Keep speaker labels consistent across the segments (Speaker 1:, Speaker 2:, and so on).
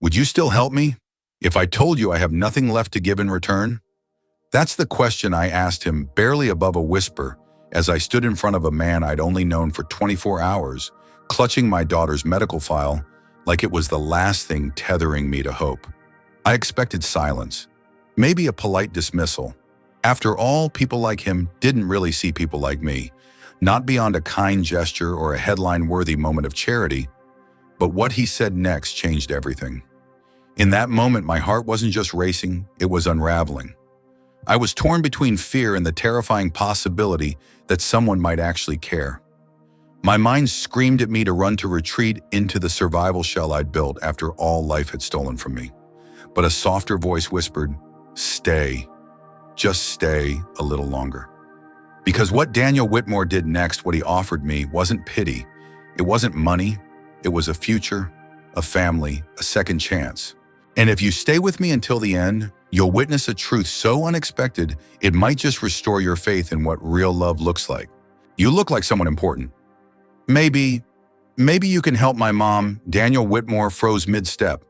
Speaker 1: Would you still help me if I told you I have nothing left to give in return? That's the question I asked him, barely above a whisper, as I stood in front of a man I'd only known for 24 hours, clutching my daughter's medical file like it was the last thing tethering me to hope. I expected silence, maybe a polite dismissal. After all, people like him didn't really see people like me, not beyond a kind gesture or a headline-worthy moment of charity. But what he said next changed everything. In that moment, my heart wasn't just racing, it was unraveling. I was torn between fear and the terrifying possibility that someone might actually care. My mind screamed at me to run to retreat into the survival shell I'd built after all life had stolen from me. But a softer voice whispered, "Stay. Just stay a little longer." Because what Daniel Whitmore did next, what he offered me, wasn't pity. It wasn't money. It was a future, a family, a second chance. And if you stay with me until the end, you'll witness a truth so unexpected, it might just restore your faith in what real love looks like. You look like someone important. Maybe you can help my mom." Daniel Whitmore froze mid-step.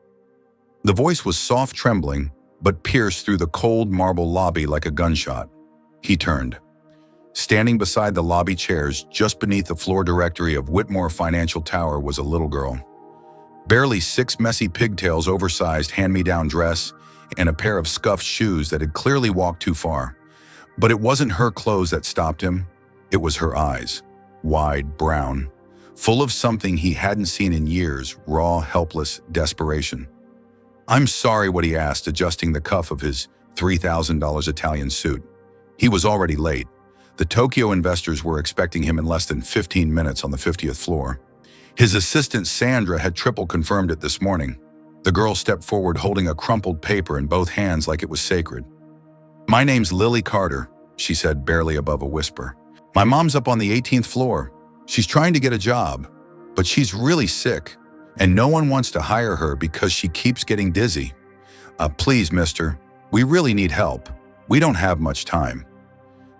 Speaker 1: The voice was soft trembling, but pierced through the cold marble lobby like a gunshot. He turned. Standing beside the lobby chairs, just beneath the floor directory of Whitmore Financial Tower, was a little girl. Barely 6 messy pigtails, oversized hand-me-down dress, and a pair of scuffed shoes that had clearly walked too far. But it wasn't her clothes that stopped him. It was her eyes, wide, brown, full of something he hadn't seen in years, raw, helpless desperation. "I'm sorry," what he asked, adjusting the cuff of his $3,000 Italian suit. He was already late. The Tokyo investors were expecting him in less than 15 minutes on the 50th floor. His assistant Sandra had triple confirmed it this morning. The girl stepped forward holding a crumpled paper in both hands like it was sacred. "My name's Lily Carter," she said, barely above a whisper. "My mom's up on the 18th floor. She's trying to get a job, but she's really sick, and no one wants to hire her because she keeps getting dizzy. Please, mister, we really need help. We don't have much time."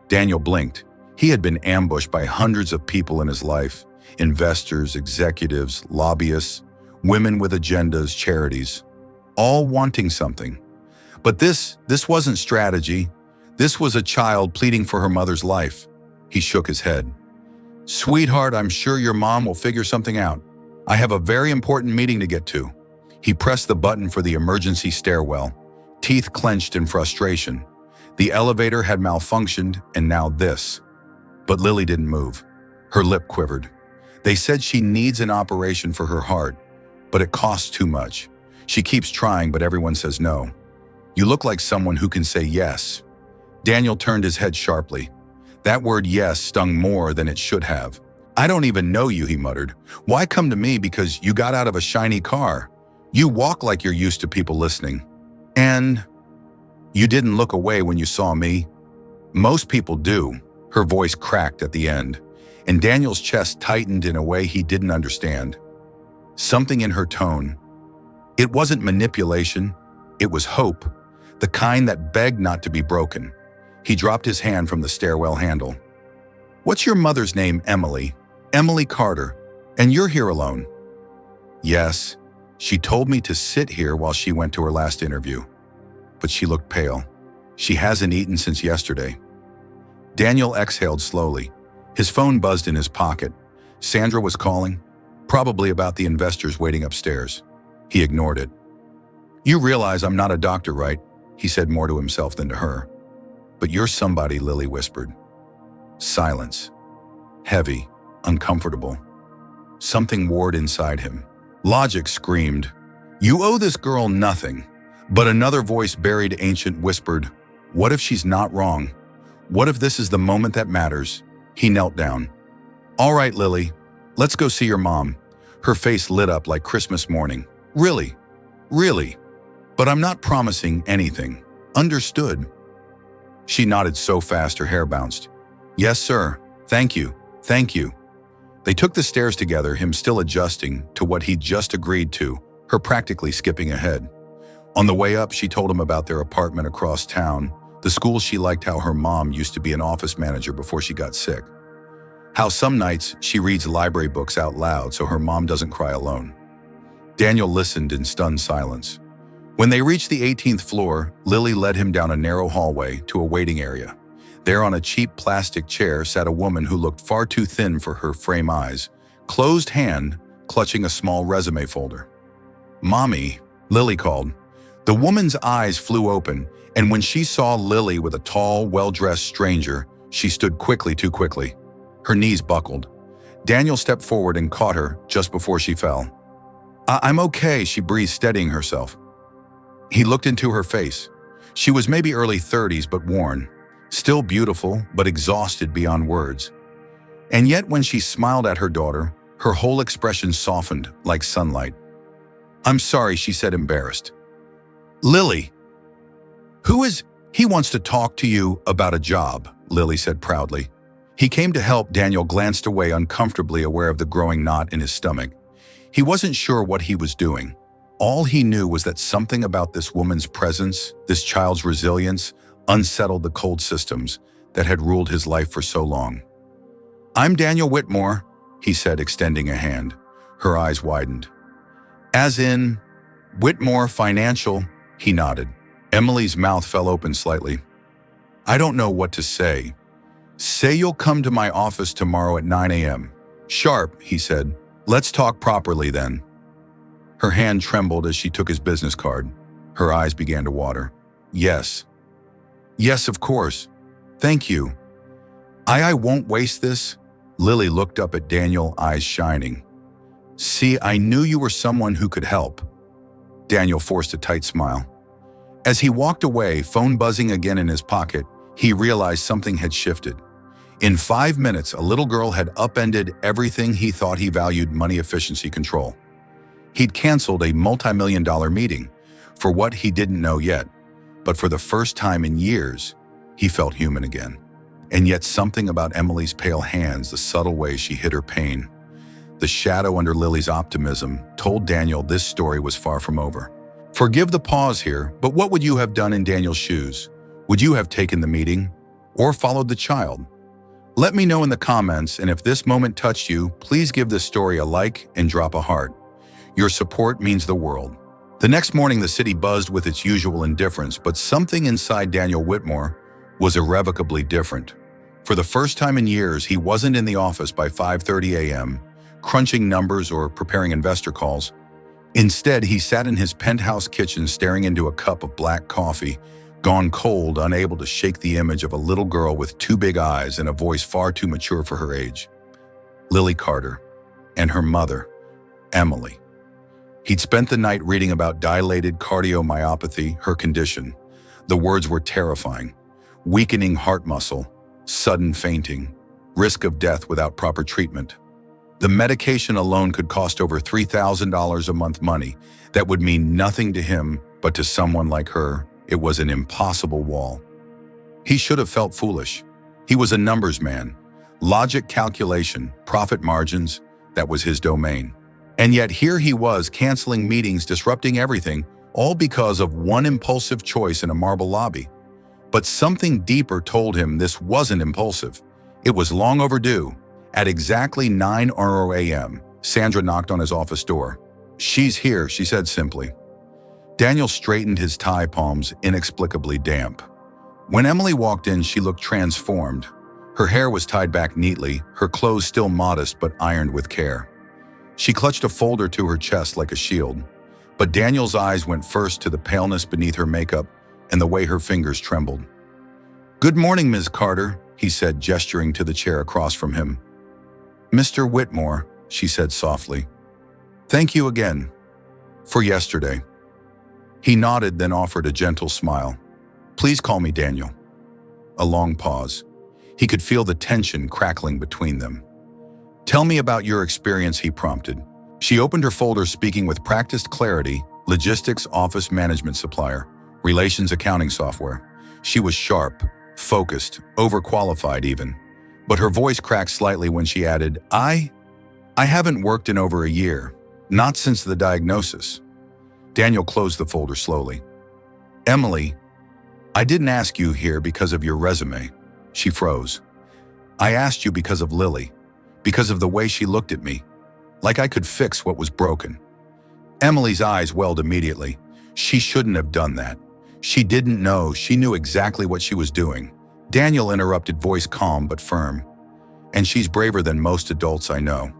Speaker 1: Daniel blinked. He had been ambushed by hundreds of people in his life, investors, executives, lobbyists, women with agendas, charities, all wanting something. But this wasn't strategy. This was a child pleading for her mother's life. He shook his head. "Sweetheart, I'm sure your mom will figure something out. I have a very important meeting to get to." He pressed the button for the emergency stairwell, teeth clenched in frustration. The elevator had malfunctioned, and now this. But Lily didn't move. Her lip quivered. "They said she needs an operation for her heart, but it costs too much. She keeps trying, but everyone says no. You look like someone who can say yes." Daniel turned his head sharply. That word yes stung more than it should have. "I don't even know you," he muttered. "Why come to me because you got out of a shiny car? You walk like you're used to people listening. And you didn't look away when you saw me. Most people do." Her voice cracked at the end, and Daniel's chest tightened in a way he didn't understand. Something in her tone. It wasn't manipulation, it was hope, the kind that begged not to be broken. He dropped his hand from the stairwell handle. "What's your mother's name?" "Emily. Emily Carter. And you're here alone?" "Yes. She told me to sit here while she went to her last interview." But she looked pale. "She hasn't eaten since yesterday." Daniel exhaled slowly. His phone buzzed in his pocket. Sandra was calling, probably about the investors waiting upstairs. He ignored it. "You realize I'm not a doctor, right?" he said, more to himself than to her. "But you're somebody," Lily whispered. Silence. Heavy, uncomfortable. Something warred inside him. Logic screamed, "You owe this girl nothing." But another voice, buried ancient, whispered, "What if she's not wrong? What if this is the moment that matters?" He knelt down. "All right, Lily, let's go see your mom." Her face lit up like Christmas morning. "Really? Really? But I'm not promising anything. Understood?" She nodded so fast her hair bounced. "Yes, sir. Thank you. Thank you." They took the stairs together, him still adjusting to what he'd just agreed to, her practically skipping ahead. On the way up, she told him about their apartment across town, the school she liked, how her mom used to be an office manager before she got sick, how some nights she reads library books out loud so her mom doesn't cry alone. Daniel listened in stunned silence. When they reached the 18th floor, Lily led him down a narrow hallway to a waiting area. There on a cheap plastic chair sat a woman who looked far too thin for her frame eyes, closed hand clutching a small resume folder. "Mommy," Lily called. The woman's eyes flew open, and when she saw Lily with a tall, well-dressed stranger, she stood too quickly. Her knees buckled. Daniel stepped forward and caught her just before she fell. "I'm okay," she breathed, steadying herself. He looked into her face. She was maybe early 30s but worn, still beautiful but exhausted beyond words. And yet when she smiled at her daughter, her whole expression softened like sunlight. "I'm sorry," she said, embarrassed. "Lily, he wants to talk to you about a job," Lily said proudly. He came to help. Daniel glanced away, uncomfortably aware of the growing knot in his stomach. He wasn't sure what he was doing. All he knew was that something about this woman's presence, this child's resilience, unsettled the cold systems that had ruled his life for so long. "I'm Daniel Whitmore," he said, extending a hand. Her eyes widened. "As in, Whitmore Financial?" He nodded. Emily's mouth fell open slightly. "I don't know what to say." "Say you'll come to my office tomorrow at 9 a.m. Sharp," he said. "Let's talk properly then." Her hand trembled as she took his business card. Her eyes began to water. "Yes. Yes, of course. Thank you. I won't waste this." Lily looked up at Daniel, eyes shining. "See, I knew you were someone who could help." Daniel forced a tight smile. As he walked away, phone buzzing again in his pocket, he realized something had shifted. In 5 minutes, a little girl had upended everything he thought he valued: money efficiency control. He'd canceled a multi-million-dollar meeting for what he didn't know yet, but for the first time in years, he felt human again. And yet something about Emily's pale hands, the subtle way she hid her pain, the shadow under Lily's optimism, told Daniel this story was far from over. Forgive the pause here, but what would you have done in Daniel's shoes? Would you have taken the meeting or followed the child? Let me know in the comments, and if this moment touched you, please give this story a like and drop a heart. Your support means the world. The next morning, the city buzzed with its usual indifference, but something inside Daniel Whitmore was irrevocably different. For the first time in years, he wasn't in the office by 5:30 a.m., crunching numbers or preparing investor calls. Instead, he sat in his penthouse kitchen staring into a cup of black coffee, gone cold, unable to shake the image of a little girl with two big eyes and a voice far too mature for her age. Lily Carter, and her mother, Emily. He'd spent the night reading about dilated cardiomyopathy, her condition. The words were terrifying: weakening heart muscle, sudden fainting, risk of death without proper treatment. The medication alone could cost over $3,000 a month, money that would mean nothing to him, but to someone like her, it was an impossible wall. He should have felt foolish. He was a numbers man. Logic, calculation, profit margins, that was his domain. And yet here he was, canceling meetings, disrupting everything, all because of one impulsive choice in a marble lobby. But something deeper told him this wasn't impulsive. It was long overdue. At exactly 9 a.m., Sandra knocked on his office door. "She's here," she said simply. Daniel straightened his tie, palms inexplicably damp. When Emily walked in, she looked transformed. Her hair was tied back neatly, her clothes still modest but ironed with care. She clutched a folder to her chest like a shield. But Daniel's eyes went first to the paleness beneath her makeup and the way her fingers trembled. "Good morning, Ms. Carter," he said, gesturing to the chair across from him. "Mr. Whitmore," she said softly. "Thank you again for yesterday." He nodded, then offered a gentle smile. "Please call me Daniel." A long pause. He could feel the tension crackling between them. "Tell me about your experience," he prompted. She opened her folder, speaking with practiced clarity: logistics, office management supplier, relations accounting software. She was sharp, focused, overqualified even. But her voice cracked slightly when she added, I haven't worked in over a year, not since the diagnosis." Daniel closed the folder slowly. "Emily, I didn't ask you here because of your resume." She froze. "I asked you because of Lily, because of the way she looked at me, like I could fix what was broken." Emily's eyes welled immediately. She shouldn't have done that. She didn't know. She knew exactly what she was doing. Daniel interrupted, voice calm but firm. And she's braver than most adults I know.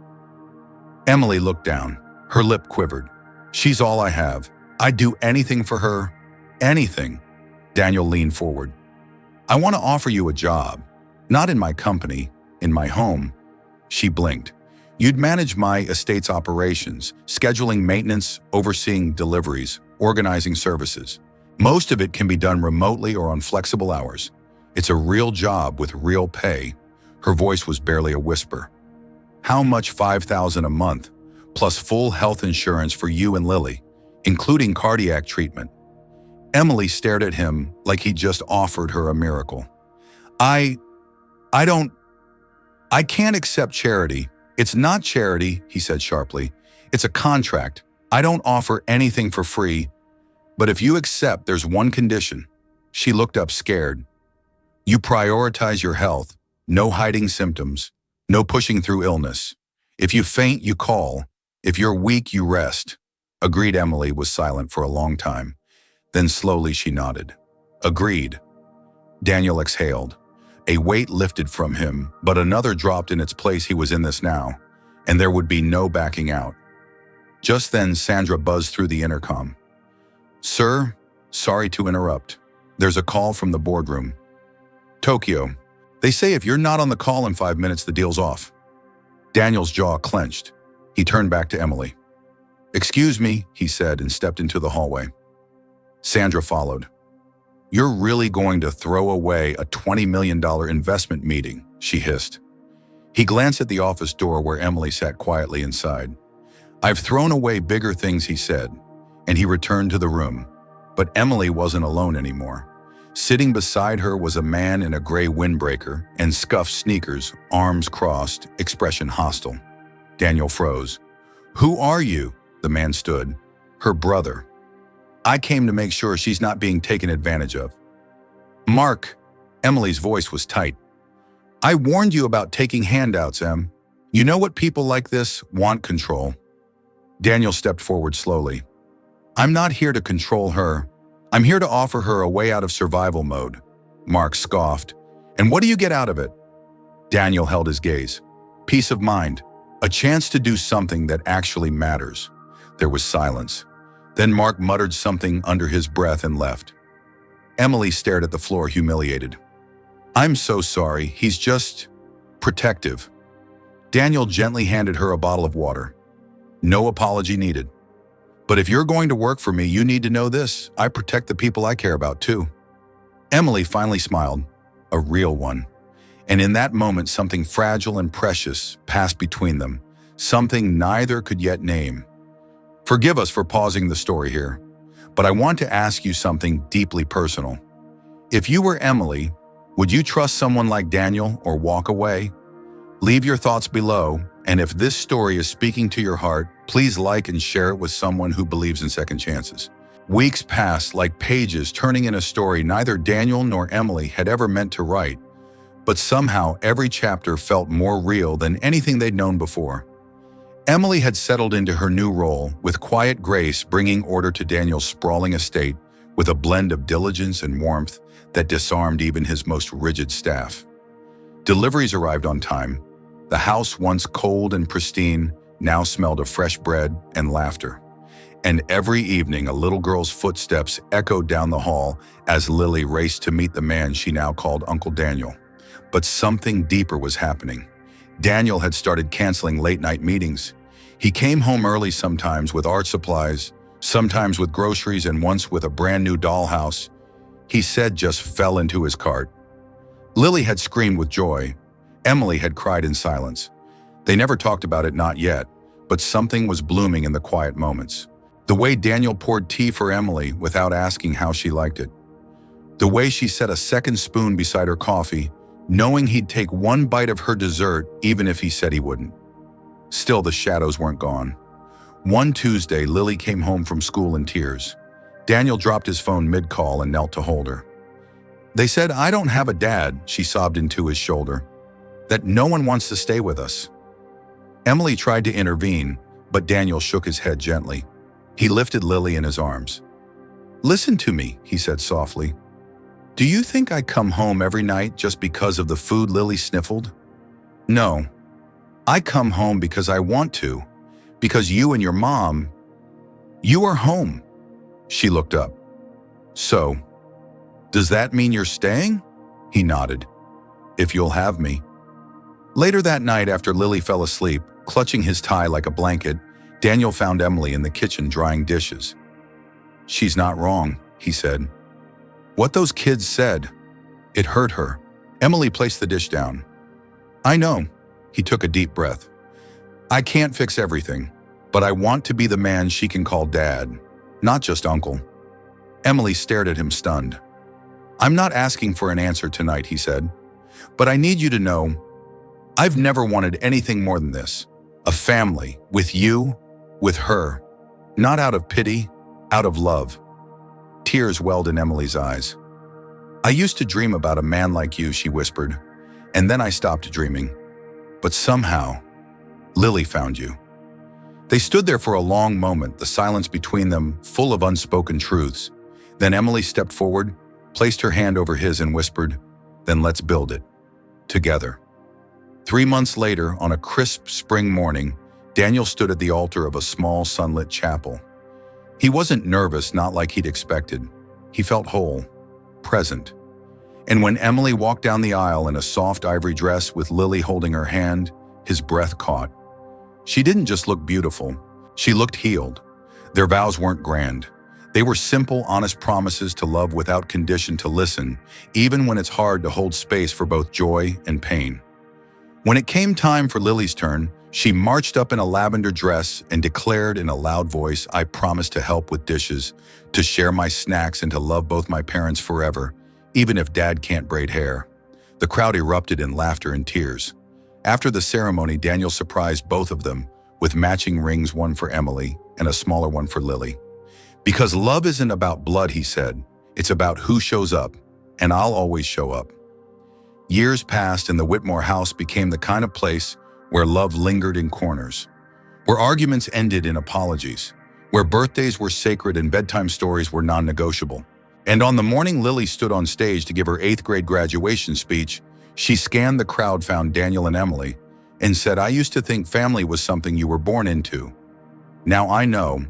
Speaker 1: Emily looked down. Her lip quivered. She's all I have. I'd do anything for her. Anything. Daniel leaned forward. I want to offer you a job. Not in my company, in my home. She blinked. You'd manage my estate's operations, scheduling maintenance, overseeing deliveries, organizing services. Most of it can be done remotely or on flexible hours. It's a real job with real pay. Her voice was barely a whisper. How much? $5,000 a month, plus full health insurance for you and Lily, including cardiac treatment. Emily stared at him like he just offered her a miracle. I can't accept charity. It's not charity, he said sharply. It's a contract. I don't offer anything for free. But if you accept, there's one condition. She looked up scared. You prioritize your health. No hiding symptoms. No pushing through illness. If you faint, you call. If you're weak, you rest. Agreed. Emily was silent for a long time. Then slowly she nodded. Agreed. Daniel exhaled. A weight lifted from him, but another dropped in its place. He was in this now, and there would be no backing out. Just then, Sandra buzzed through the intercom. Sir, sorry to interrupt. There's a call from the boardroom. Tokyo. They say if you're not on the call in 5 minutes, the deal's off. Daniel's jaw clenched. He turned back to Emily. Excuse me, he said, and stepped into the hallway. Sandra followed. You're really going to throw away a $20 million investment meeting, she hissed. He glanced at the office door where Emily sat quietly inside. I've thrown away bigger things, he said, and he returned to the room. But Emily wasn't alone anymore. Sitting beside her was a man in a gray windbreaker and scuffed sneakers, arms crossed, expression hostile. Daniel froze. Who are you? The man stood. Her brother. I came to make sure she's not being taken advantage of. Mark. Emily's voice was tight. I warned you about taking handouts, Em. You know what people like this want? Control. Daniel stepped forward slowly. I'm not here to control her. I'm here to offer her a way out of survival mode. Mark scoffed. And what do you get out of it? Daniel held his gaze. Peace of mind. A chance to do something that actually matters. There was silence. Then Mark muttered something under his breath and left. Emily stared at the floor, humiliated. I'm so sorry. He's just protective. Daniel gently handed her a bottle of water. No apology needed. But if you're going to work for me, you need to know this. I protect the people I care about too. Emily finally smiled, a real one. And in that moment, something fragile and precious passed between them, something neither could yet name. Forgive us for pausing the story here, but I want to ask you something deeply personal. If you were Emily, would you trust someone like Daniel or walk away? Leave your thoughts below, and if this story is speaking to your heart, please like and share it with someone who believes in second chances. Weeks passed like pages turning in a story neither Daniel nor Emily had ever meant to write, but somehow every chapter felt more real than anything they'd known before. Emily had settled into her new role with quiet grace, bringing order to Daniel's sprawling estate with a blend of diligence and warmth that disarmed even his most rigid staff. Deliveries arrived on time. The house, once cold and pristine, now smelled of fresh bread and laughter. And every evening, a little girl's footsteps echoed down the hall as Lily raced to meet the man she now called Uncle Daniel. But something deeper was happening. Daniel had started canceling late-night meetings. He came home early, sometimes with art supplies, sometimes with groceries, and once with a brand-new dollhouse he said just fell into his cart. Lily had screamed with joy. Emily had cried in silence. They never talked about it, not yet, but something was blooming in the quiet moments. The way Daniel poured tea for Emily without asking how she liked it. The way she set a second spoon beside her coffee, knowing he'd take one bite of her dessert even if he said he wouldn't. Still, the shadows weren't gone. One Tuesday, Lily came home from school in tears. Daniel dropped his phone mid-call and knelt to hold her. They said, I don't have a dad, she sobbed into his shoulder. That no one wants to stay with us. Emily tried to intervene, but Daniel shook his head gently. He lifted Lily in his arms. "Listen to me," he said softly. "Do you think I come home every night just because of the food?" Lily sniffled. "No. I come home because I want to, because you and your mom, you are home." She looked up. "So, does that mean you're staying?" He nodded. "If you'll have me." Later that night, after Lily fell asleep, clutching his tie like a blanket, Daniel found Emily in the kitchen drying dishes. "She's not wrong," he said. "What those kids said, it hurt her." Emily placed the dish down. "I know." He took a deep breath. "I can't fix everything, but I want to be the man she can call dad, not just uncle." Emily stared at him stunned. "I'm not asking for an answer tonight," he said, "but I need you to know I've never wanted anything more than this. A family, with you, with her. Not out of pity, out of love." Tears welled in Emily's eyes. "I used to dream about a man like you," she whispered, "and then I stopped dreaming. But somehow, Lily found you." They stood there for a long moment, the silence between them full of unspoken truths. Then Emily stepped forward, placed her hand over his and whispered, "Then let's build it. Together." 3 months later, on a crisp spring morning, Daniel stood at the altar of a small sunlit chapel. He wasn't nervous, not like he'd expected. He felt whole, present. And when Emily walked down the aisle in a soft ivory dress with Lily holding her hand, his breath caught. She didn't just look beautiful, she looked healed. Their vows weren't grand. They were simple, honest promises to love without condition, to listen, even when it's hard to hold space for both joy and pain. When it came time for Lily's turn, she marched up in a lavender dress and declared in a loud voice, "I promise to help with dishes, to share my snacks, and to love both my parents forever, even if Dad can't braid hair." The crowd erupted in laughter and tears. After the ceremony, Daniel surprised both of them with matching rings, one for Emily and a smaller one for Lily. "Because love isn't about blood," he said. "It's about who shows up, and I'll always show up." Years passed, and the Whitmore house became the kind of place where love lingered in corners, where arguments ended in apologies, where birthdays were sacred and bedtime stories were non-negotiable. And on the morning Lily stood on stage to give her 8th grade graduation speech, she scanned the crowd, found Daniel and Emily, and said, "I used to think family was something you were born into. Now I know.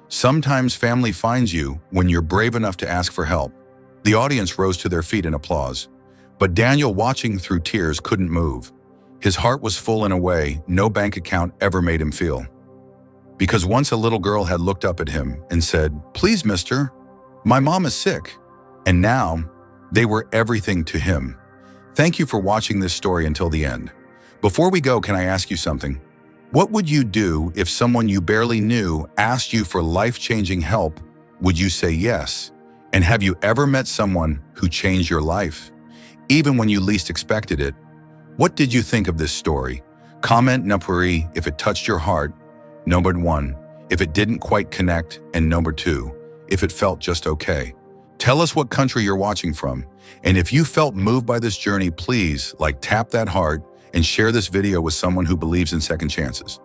Speaker 1: Sometimes family finds you when you're brave enough to ask for help." The audience rose to their feet in applause. But Daniel, watching through tears, couldn't move. His heart was full in a way no bank account ever made him feel. Because once a little girl had looked up at him and said, "Please, mister, my mom is sick." And now, they were everything to him. Thank you for watching this story until the end. Before we go, can I ask you something? What would you do if someone you barely knew asked you for life-changing help? Would you say yes? And have you ever met someone who changed your life, even when you least expected it? What did you think of this story? Comment Napuri if it touched your heart. Number 1, if it didn't quite connect, and number 2, if it felt just okay. Tell us what country you're watching from. And if you felt moved by this journey, please tap that heart and share this video with someone who believes in second chances.